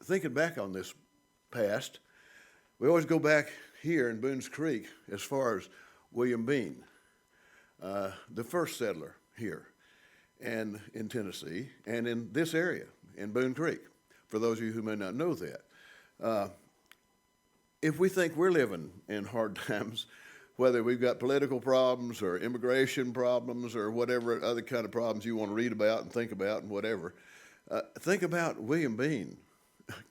thinking back on this past, we always go back here in Boones Creek as far as William Bean, the first settler here and in Tennessee and in this area in Boone Creek, for those of you who may not know that. If we think we're living in hard times, whether we've got political problems or immigration problems or whatever other kind of problems you want to read about and think about and whatever, think about William Bean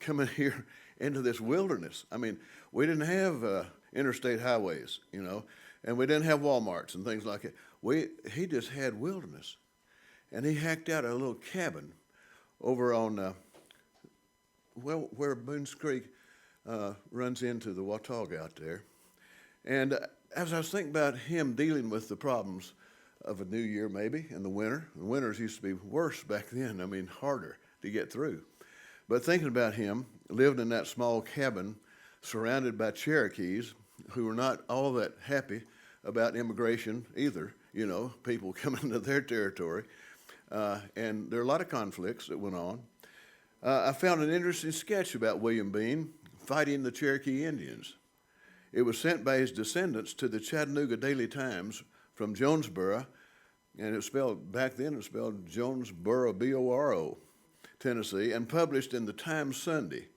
coming here into this wilderness. I mean, we didn't have interstate highways, you know, and we didn't have Walmarts and things like that. He just had wilderness. And he hacked out a little cabin over on, where Boones Creek runs into the Watauga out there. And as I was thinking about him dealing with the problems of a new year maybe in the winter, the winters used to be worse back then, I mean harder to get through. But thinking about him living in that small cabin surrounded by Cherokees who were not all that happy about immigration either, you know, people coming into their territory. And there are a lot of conflicts that went on. I found an interesting sketch about William Bean fighting the Cherokee Indians. It was sent by his descendants to the Chattanooga Daily Times from Jonesboro, and it spelled, back then it was spelled Jonesboro, B-O-R-O, Tennessee, and published in the Times Sunday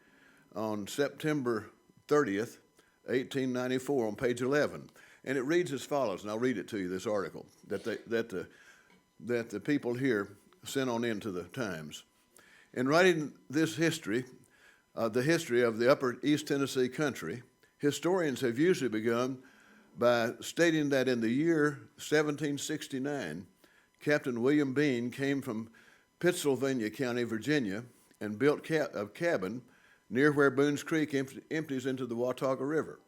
on September 30th, 1894 on page 11. And it reads as follows, and I'll read it to you, this article that the people here sent on into the Times. In writing this history, the history of the upper East Tennessee country, historians have usually begun by stating that in the year 1769, Captain William Bean came from Pittsylvania County, Virginia, and built a cabin near where Boones Creek empties into the Watauga River.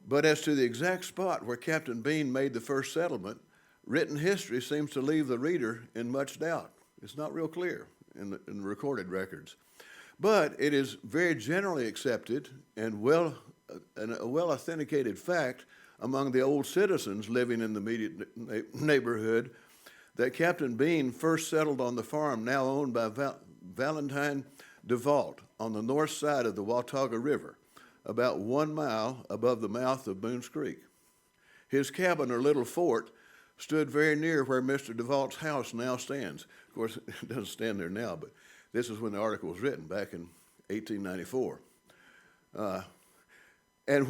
But as to the exact spot where Captain Bean made the first settlement, written history seems to leave the reader in much doubt. It's not real clear in the recorded records. But it is very generally accepted and a well-authenticated fact among the old citizens living in the immediate neighborhood that Captain Bean first settled on the farm now owned by Valentine DeVault on the north side of the Watauga River, about 1 mile above the mouth of Boones Creek. His cabin or little fort stood very near where Mr. DeVault's house now stands. Of course, it doesn't stand there now, but this is when the article was written, back in 1894. And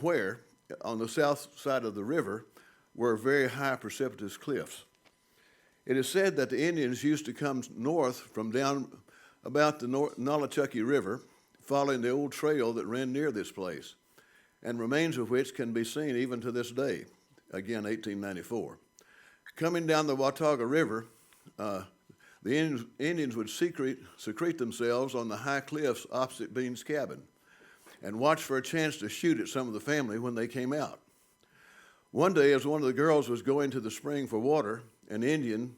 where, on the south side of the river, were very high precipitous cliffs. It is said that the Indians used to come north from down about the Nolichucky River, following the old trail that ran near this place, and remains of which can be seen even to this day, again, 1894. Coming down the Watauga River, the Indians would secrete themselves on the high cliffs opposite Bean's cabin and watch for a chance to shoot at some of the family when they came out. One day, as one of the girls was going to the spring for water, an Indian,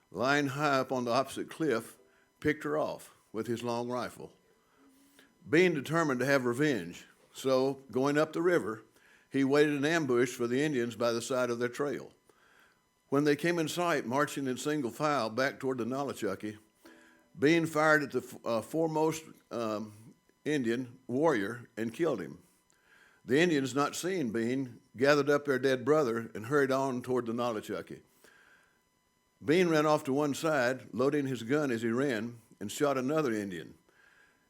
lying high up on the opposite cliff, picked her off with his long rifle. Being determined to have revenge, so going up the river, he waited in ambush for the Indians by the side of their trail. When they came in sight, marching in single file back toward the Nolichucky, Bean fired at the foremost Indian warrior and killed him. The Indians, not seeing Bean, gathered up their dead brother and hurried on toward the Nolichucky. Bean ran off to one side, loading his gun as he ran, and shot another Indian.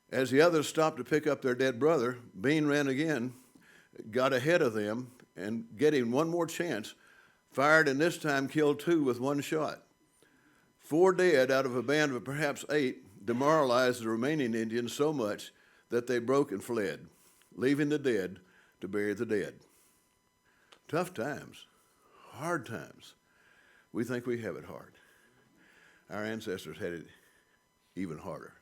As the others stopped to pick up their dead brother, Bean ran again, got ahead of them, and getting one more chance, fired and this time killed 2 with one shot. 4 dead out of a band of perhaps 8 demoralized the remaining Indians so much that they broke and fled, leaving the dead to bury the dead. Tough times, hard times. We think we have it hard. Our ancestors had it even harder.